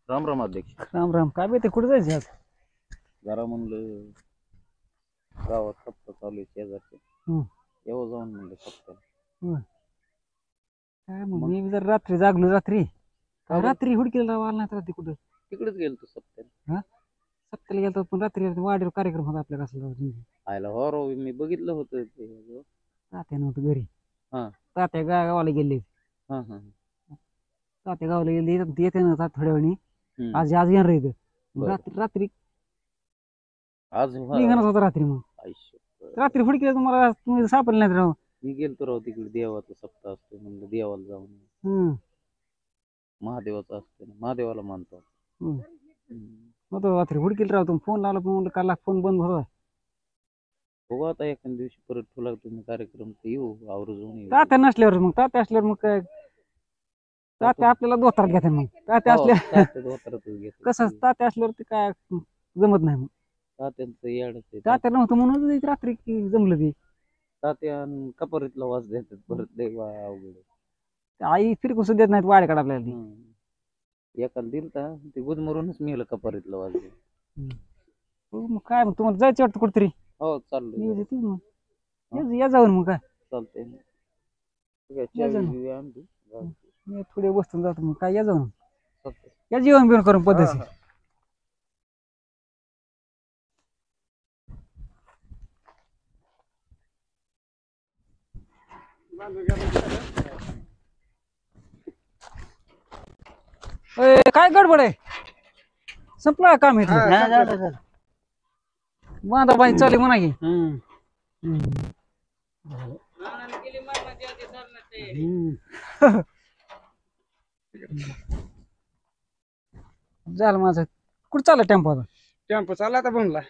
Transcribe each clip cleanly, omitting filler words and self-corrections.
राम राम अध्यक्ष. राम राम. काय माहिती कुठे जायचं आज? जरा म्हणलं गावात सप्ताह चालू आहे शेजारचे. हं. येऊ जाऊन म्हणलं सप्ताह. होय. काय मग मग? मी जर रात्री जागलो रात्री का बरं? रात्री हुडकीला राव आला नाही रात्री कुठं तिकडेच गेलो तू सप्ताह. सप्ताला गेलो पण रात्री वाडीवर कार्यक्रम होता आपल्या कसला आयला हो राव, मी बघितलं होतं ते. तात्या नव्हतं घरी. हा तात्या गावाला गेले. हा हा. तात्या गावाला गेले येते ना थोड्या वेळी. हम्म. आज आज येणार इथं बरं. रात्री रात्री आज निघाणार होता रात्री. मग रात्री हुडकीला तुम्ही सापडले नाहीत राव. मी गेलतो राव तिकडे, देवाचा सप्ताह असतो म्हणलं देवाला जाऊन. हं. महादेवाचा असतो ना, महादेवाला मानतो. हं. हम्म. होतो रात्री हुडकीला राव. तुम्ही फोन लावला पण म्हणलं काल फोन बंद होता. बघू आता एखाद्या दिवशी परत ठेवला तुम्ही कार्यक्रम तर येऊ आवर्जून येऊ. तात्या नसल्यावर मग तात्या असल्यावर मग काय तात्या आपल्याला दोतार घेतात. मग तात्या हो, असल्या तात्या धोतरातच घेतो. कसं तात्या असल्यावर ते काय जमत नाही. मग तात्यांचं येडच आहे. तात्या नव्हतं म्हणून ते रात्री जमलं ते. तात्या कपारीतला वास देतात परत देवा अवघड आहे. आई फिरकून देत नाहीत वाड्याकडे आपल्याला ती. एकाला दिलता ते गुदमरूनच मेलं कपारीतला वास देत. हो, मग काय मग तुम्हाला जायचं वाटतं कुठतरी? हो चाललोय. नियोजन येते मग. या जाऊन मग काय चालतंय. या जाऊन. चावी आणली. मी थोडे बसून जातो. मग काय या जाऊन चालतंय. या जेवण बिवण करून पद्धतशीर. काय गडबड आहे? संपलं काम इथलं? बांधा बाई चालेल म्हणा की. झालं माझं. कुठं चाललं टेम्पो आता? टेम्पो चालला आता बनला.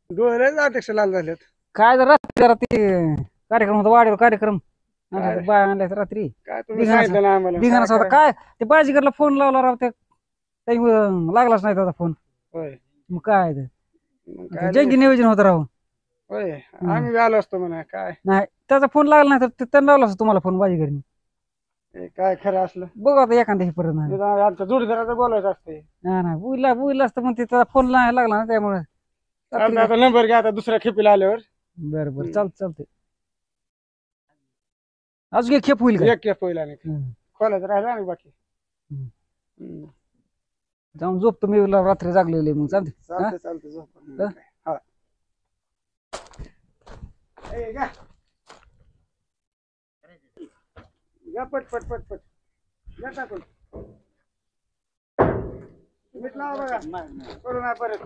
डोळे अध्यक्ष लाल झालेत. काय जर रात्री ते कार्यक्रम होता वाड्यावर कार्यक्रम बाय आणल्या रात्री काय तुम्ही सांगितलं ना आम्हाला धिंगाणाच होता. काय ते बाजीगरला फोन लावला राव. त्या लागलाच नाही त्याचा फोन. होय मग काय ते मग काय जंगी नियोजन होतं राव. होय आम्ही बी आलो असतो म्हणा. काय नाही त्याचा फोन लागला नाही तर त्यांना लावला असता तुम्हाला फोन बाजीगरनी. हे काय खरं असलं बघू आता एखाद्या परत नाही. निदान आमच्या जोडीदाराचं बोलायचं असते. नाही बुईला असतं पण त्याचा फोन लागला ना त्यामुळे. आता नंबर घ्या आता दुसऱ्या खेपीला आल्यावर. बरं बरं चालतंय. अजून एक खेप होईल का? एक खेप होईल आणि खोलायचं राहिलं आणि बाकी जाऊन झोपतो मी रात्री जागलेले. मग चालते. चालते चालते झोप. हा घ्या पट पट पट पट घ्या टाकून. मीठ लावा बघा करू नाही परत.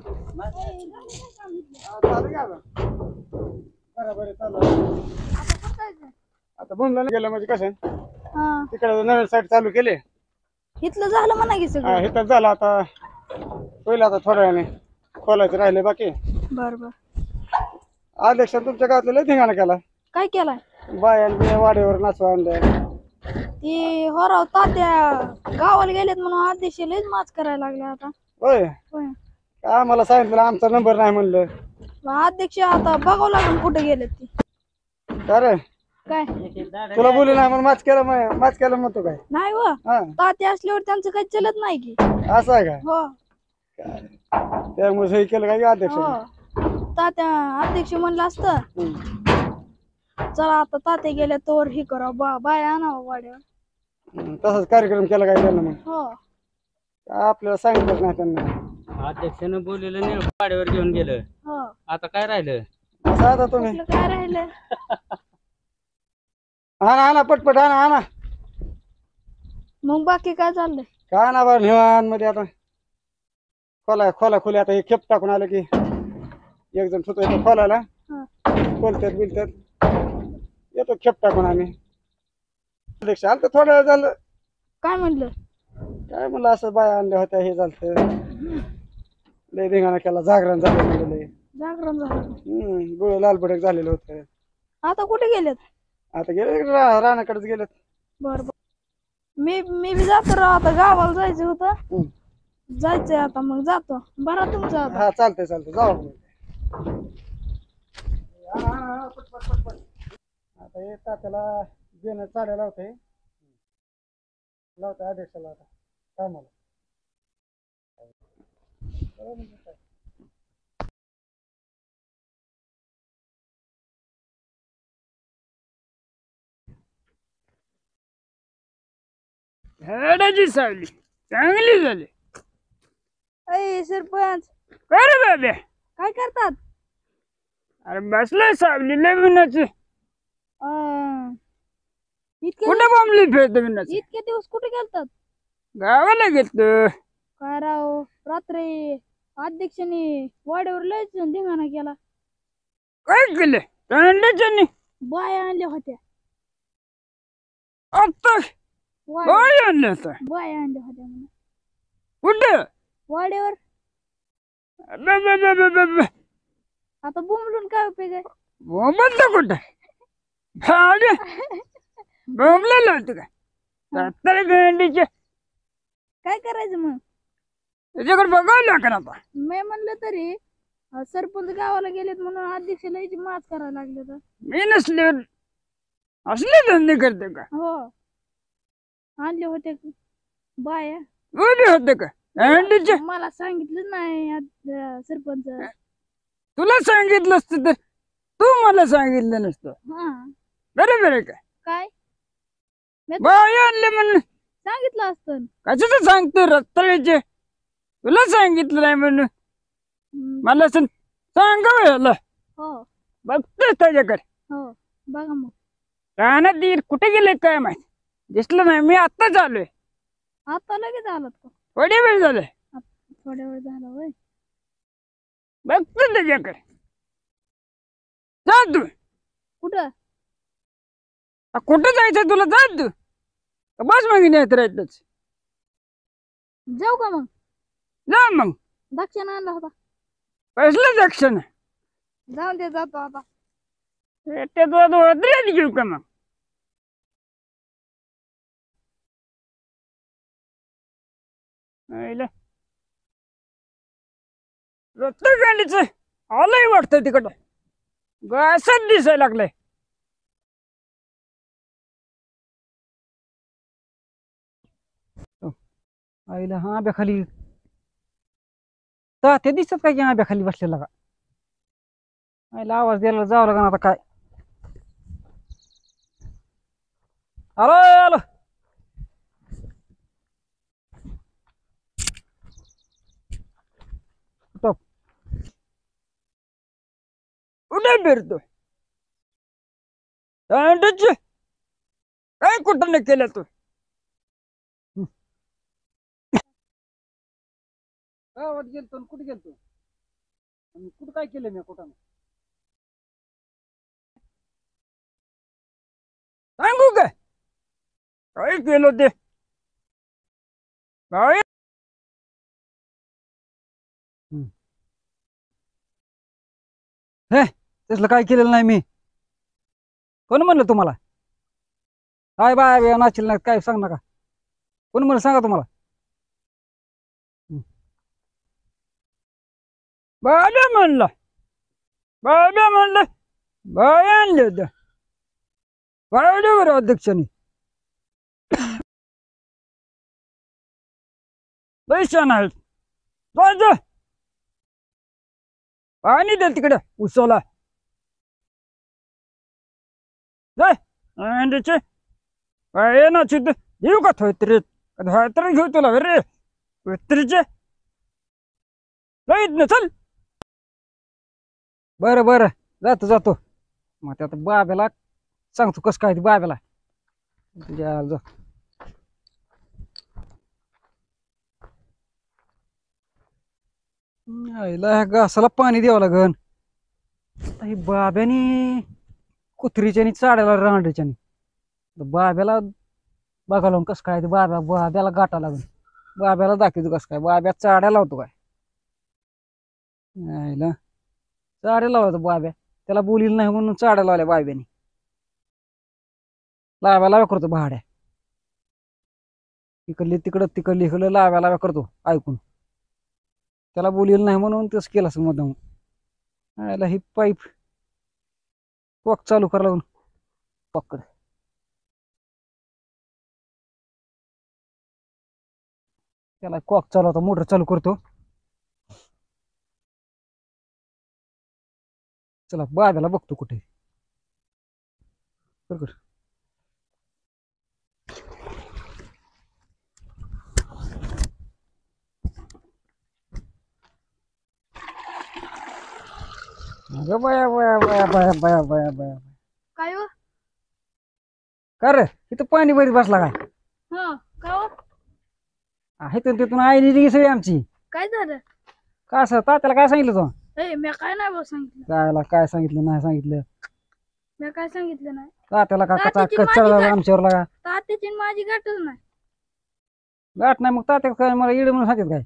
चालू घ्या बरोबर चालू. आता बोंबला गेलं म्हणजे कसं तिकडे नवीन साईट चालू केली. इथलं झालं म्हणा की सगळं. इथं झालं आता होईल. आता थोड्या वेळाने खोलायचं राहिले बाकी. बर बर. अध्यक्ष तुमच्या गावातलं लय धिंगाणा केला. काय केलाय? बायांनी वाड्यावर नाचवा आणलं. ती होराव तात्या गावाला गेलेत म्हणून अध्यक्ष लयच माच करायला लागले आता. होय होय. आम्हाला सांगितलं आमचा नंबर नाही म्हणलं. मग अध्यक्ष आता बघावं लागून कुठे गेलेत ती. अरे काय तुला बोलू नाही म्हणून माच केलं म्हणतो काय? नाही व हा तात्या असल्यावर त्यांचं काही चलत नाही की. असं आहे का? हो त्यामुळे सही केलं काय अध्यक्ष? हो तात्या अध्यक्ष म्हणलं असतं चला आता तात्या गेल्या तोवर ही करा बाय आणावं वाड्यावर. तसाच कार्यक्रम केला काय त्यांना? मग हो आपल्याला सांगितलंच नाही त्यांना. अध्यक्षानं बोललेलं नाही वाड्यावर घेऊन गेलं. हो आता काय राहिलं? असं आता तुम्ही कुठलं काय राहिलं. आणा पटपट आणा. मग बाकी काय चाललंय? काय ना बरं निवान मध्ये आता खोला आता हे खेप टाकून आलं की एक जण सुद्धा येतो खोलायला. खोलतात बिलतात येतो खेप टाकून आम्ही. अध्यक्ष आलं तर थोड्या वेळ झालं. काय म्हणलं? काय म्हणलं असं बाया आणल्या होत्या हे झालं लय धिंगाणा केला. जागरण झालं म्हणलं लय. जागरण झालं. डोळे लालबडक झालेलं होतं. आता कुठे गेलेत? आता गेले रानाकडेच गेलेत. बर बर. मी बी जातो राव. आता गावाला जायचं होतं. जायचंय आता मग जातो. बरा तुमचं आता. हा चालतंय जाऊ आपण. आता येतात त्याला घेणं चालेल लावतंय अध्यक्षाला. आता काय मला झाडाची सावली चांगली झाली. अय सरपंच काय रे बाबे? काय करतात? अरे बसलाय सावलीला विनाच. अं, इतके कुठे बोंबली फिरतो विनाच? इतके दिवस कुठे गेलतात? गावाला घेतलं. काय राव रात्री अध्यक्षाने वाड्यावर लयच धिंगाणा केला. काय केलं? अंड्याच्यानी बाया आणल्या होत्या. आता वाड्यावर काय आणलं होतं? बाया आणल्या होत्या म्हणून कुठं? वाड्यावर. बे, बे, बे, बे, बे, बे. आता बोंबलून काय उपयोग आहे? बोंबललं कुठं? अरे बोंबलेलं होतं का? तर अंडीचे काय करायचं मग? त्याच्याकडे बघावं लागेल आता. मी म्हणलं तरी सरपंच गावाला गेलेत म्हणून अध्यक्षाला याची माच करायला लागले तर. मी नसले असले धंदे करते का? हो आणले होते बाया. उभे होते का अंडीचे? मला सांगितलं नाही सरपंच. तुला सांगितलं असतं तर तू मला सांगितलं नसतं. हा बरोबर आहे का? काय बाय आणले म्हणून सांगितलं असतं. कशाच सांगतो रस्त्याचे? तुला सांगितलं नाही म्हणून मला सांगावं याला. हो बघतोय त्याच्याकडे. हो बघा मग. रानात येईल कुठे गेले काय माहित. दिसलं नाही. मी आत्ताच आलोय. आता लगेच आलात का? थोडे वेळ झालाय. थोड्या वेळ झाला होय. बघतो त्याच्याकडे. जा तू. कुठं? कुठं जायचं तुला? जा तू. बस मग येत राहतच. जाऊ का मग? जा मग. दक्षिण आणला होता. कसलं दक्षिण? जाऊन दे जातो आता. ते तुला दोळ्यात घेऊ का मग? रस्ता गाडीच आलंय वाटतं तिकडं. असंच दिसायला लागलंय. आईला हा आंब्याखाली ते दिसतात काय की आंब्याखाली बसलेला का? आईला आवाज द्यायला जावं लागणार आता काय. आलो आलो. टॉप कुठे फिरतो? अंड्याचे काय कुठं नाही केलं तू? गावात गेलतो कुठे गेलतो? कुठं काय केलं मी कुठं? सांगू काय काय केलं ते? काय तसलं काय केलेलं नाही मी. कोण म्हणलं तुम्हाला? काय बाय नाचील नाही काय सांग नका. कोण म्हणलं सांगा तुम्हाला? बाब्या म्हणला. बाब्या म्हणलं बाय आणले होते वाड्यावर अध्यक्षाने. पैसा नाही. जा पाणी दे तिकडे उसाला. अंड्याचे काय ना चित येऊ का थोयत्रीत? धोत्र घेऊ तुला रे थोयत्रीचे. राहीत ना चल. बरं बरं जातो जातो. मग ते आता बाब्याला सांगतो कसं काय ते बाब्याला. तुझ्या जा. आईला ह्या घासाला पाणी द्यावं लागन. ही बाब्यानी कुत्रीच्यानी चाड्याला रांडच्यानी बाब्याला बघा लावून कसं काय ते बाब्याला गाठा लागून बाब्याला दाखवतो कसं काय. बाब्या चाड्या लावतो काय? आईला चाड्या लावतो बाब्या. त्याला बोलील नाही म्हणून चाड्या लावल्या बाब्याने. लाव्या लाव्या करतो भाड्या. इकडली तिकडं इकडलं लाव्या लाव्या करतो ऐकून. त्याला बोलील नाही म्हणून तसं केलं असं मुद्दाम. आयला ही पाईप कॉक चालू करा लागून पकड. त्याला कॉक चालू होता, मोटर चालू करतो. चला बाब्याला बघतो कुठे. कर कर. अगं बया बया बया बया बया बया बया. काय हो? का रे इथं पाणी भरीत बसला काय? हा काय हो? आहे तर तिथून आईली ती सगळी आमची. काय झालं? का असं तात्याला काय सांगितलं तू? ए मी काय नाही बघ सांगितलं. कायला काय सांगितलं नाही सांगितलं? मी काय सांगितलं नाही. तात्याला का कचा तात्याची माझी चढला गाठ. आमच्यावर लागा. तात्याची आणि माझी गाठच नाही. गाठ नाही मग तात्या काय मला येड म्हणून सांगितलं काय?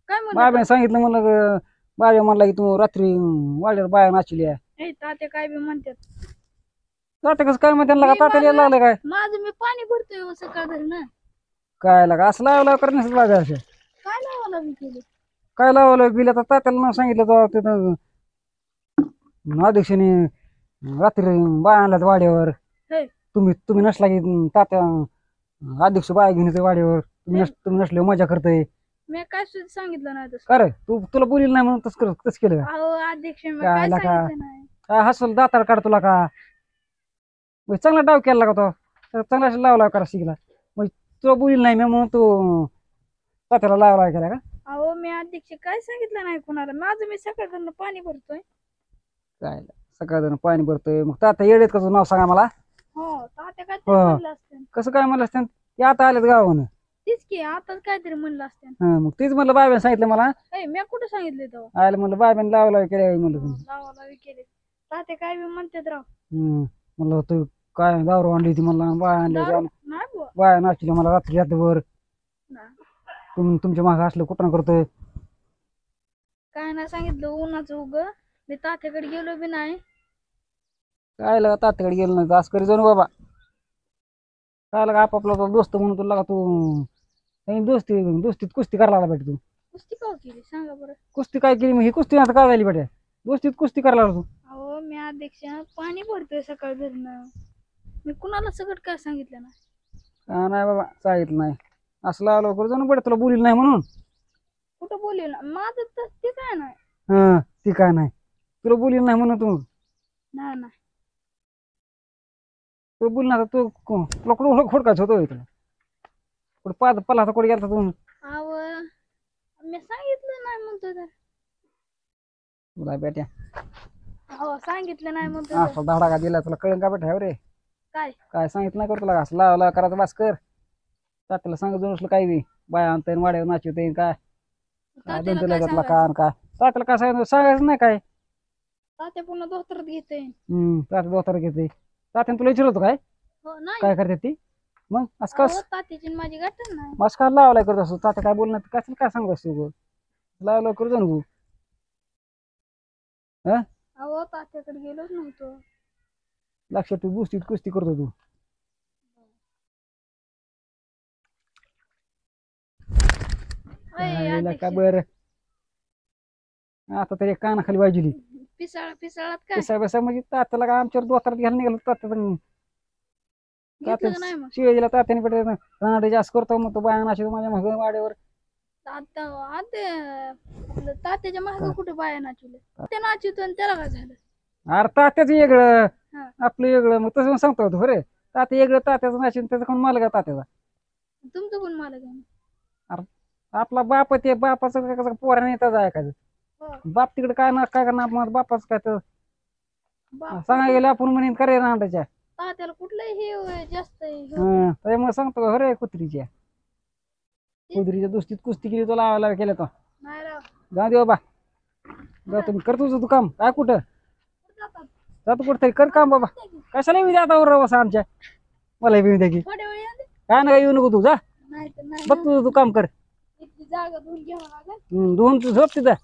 काय म्हणलं? बाब्याने सांगितलं म्हणलं बाब्या म्हणला की तू रात्री वाड्यावर बाया नाचली आहे. ए तात्या काय बी म्हणतात. तात्या कसं काय म्हणते लागा मी तात्याला यायला लागलं काय? माझं मी पाणी भरतोय हो सकाळ ना. काय लागा असं लावलं करण्यास बाब्या असं काय लावायला मी केलं? काय लावलं बिल आता तात्याला नाव सांगितलं तर तिथं अध्यक्षाने रात्री बाया आणल्यात वाड्यावर. हे. तुम्ही नसला की तात्या अध्यक्ष बाया घेऊन येते वाड्यावर. तुम्ही नसले मजा करतोय. मी काय सुद्धा सांगितलं नाही तसं. का रे तुला बोलील नाही म्हणून तसं केलं का? अहो अध्यक्ष मी काय काय लागा? सांगितलं नाही. काय हसल दातार काढ तुला का? मग चांगला डाव केला का तो? चांगला लावला करा शिकला. मग तुला बोलील नाही मी म्हणून तू तात्याला लावला केला का? अहो मी अध्यक्ष काय सांगितलं नाही कोणाला. माझं मी सकाळकडनं पाणी भरतोय. काय सकाळ पाणी भरतोय मग तात्या येडेत का तुझं नाव सांगा मला? हो तात्या काय हो. म्हणलं असतं. कसं काय म्हणलं असतं ते आता आलेत गावानं. तीच की आताच काहीतरी म्हणलं असतं. हा मग तेच म्हणलं बाब्याने सांगितलं मला. ए मी कुठं सांगितलं तेव्हा? आयला म्हणलं बाब्याने लावला केलं म्हणलं तुम्ही. लावाला केले. तात्या काय बी म्हणतात राव. म्हणलं तू काय दारू आणली होती म्हणला बाया आणली दारू? होती. नाही बुवा. बाया नाचली मला रात्री रात्रभर. नाही. तुमच्या मागे असलं कुठं करतोय. काय नाही सांगितलं उन्हाचं उग. मी तात्याकडे गेलो बी नाही. काय लगा तात्याकडे गेलं नाही असं करी जाऊ बाबा. काय लगा आपापला तो दोस्त म्हणून तुला का तू दोस्तीत कुस्ती करायला लागला बेटा तू. कुस्ती का केली सांगा बरं. कुस्ती काय केली मग ही कुस्ती आता काय झाली बेटा? दोस्तीत कुस्ती करायला लागला तू. अहो मी अध्यक्ष पाणी भरतोय सकाळ धरणं. मी कुणाला सगळं काय सांगितलं नाही. का नाही बाबा सांगितलं नाही. असं लावलं करू जाऊन बेटा तुला बोलील नाही म्हणून. कुठं बोलले ना माझं तर ते काय नाही. हा ती काय नाही तुला बोलील नाही म्हणून तू. नाही नाही. तू बोल ना तू तुला कुठं खोडकायचं होतं तुला कुठं पलाचा कुठे गेला तू. अहो मी सांगितलं नाही म्हणतो तर. तुला बेट्या हो सांगितलं नाही म्हणतो तर. असं धाडा का दिला तुला कळलं का बेटा रे? काय? काय सांगितलं नाही कर तुला असं लावला करायचं बस कर. तात्याला सांगत जाऊन असलं काही बी बाया आणता येईन वाड्यावर नाचवता येईन काय तात्याला तुला काय का सांगायचं? काय तात्याला काय सांगायचं नाही काय. तात्या पुन्हा दोस्तरात घेते. तात्या दोतार घेते. तात्याने तुला विचारलं होतं काय हो नाही. काय करते ती मग असं अहो, कस तात्याची आणि माझी गाठ नाही. मस्त काय लावलाय करत असतो तात्या काय बोलणार काय काय सांगत असतो लावला करत जाऊ नको. अहो तात्याकडे गेलोच नव्हतो. लक्षात तू बुस्तीत कुस्ती करतो तू. का बर आता तरी कानाखाली वाजली पिसाळात काय कसा बसा म्हणजे तात्याला काय आमच्यावर दोतारात घ्यायला निघालो घेतलं का नाही मग? शिवाजीला तात्याने पेटे राहणार जास्त करतो मग तो बाया नाचतो माझ्या मग वाड्यावर. आपलं तात्याच्या मागे कुठे बाया नाचवले. ते नाचवतो आणि त्याला काय झालं? अरे तात्याचं वेगळं हा. आपलं वेगळं मग तसं सांगतो होतो बरे तात्या वेगळं तात्याचं नाचून त्याचा कोण मालक आहे तात्याचा. तुमचं कोण मला काय? आपला बाप ते बापाचं कसं पोराने येताच ऐकायचं. हो. बाप तिकडे काय ना काय करणार मग बापाचं काय तर बाप सांगा गेलं आपण म्हणेन करे रांडाच्या. तात्याला कुठलंही हे जास्त हे होत. त्यामुळे सांगतो का अरे कुत्रीच्या दोस्तीत कुस्ती केली तो लावायला केलं तो. नाही राव. जाऊ दे बाबा जाऊ तुम्ही करतो तू काम काय कुठं जातात. जातो कुठं तरी कर काम बाबा. कशाला येऊ द्या आता बसा आमच्या मला येऊ द्या की थोड्या वेळ येऊ दे. काय ना येऊ नको तू जा नाही तर नाही बघ ना. तू काम कर. इथली जागा धुवून घ्यावं लागेल. दोन तू झोप तिथं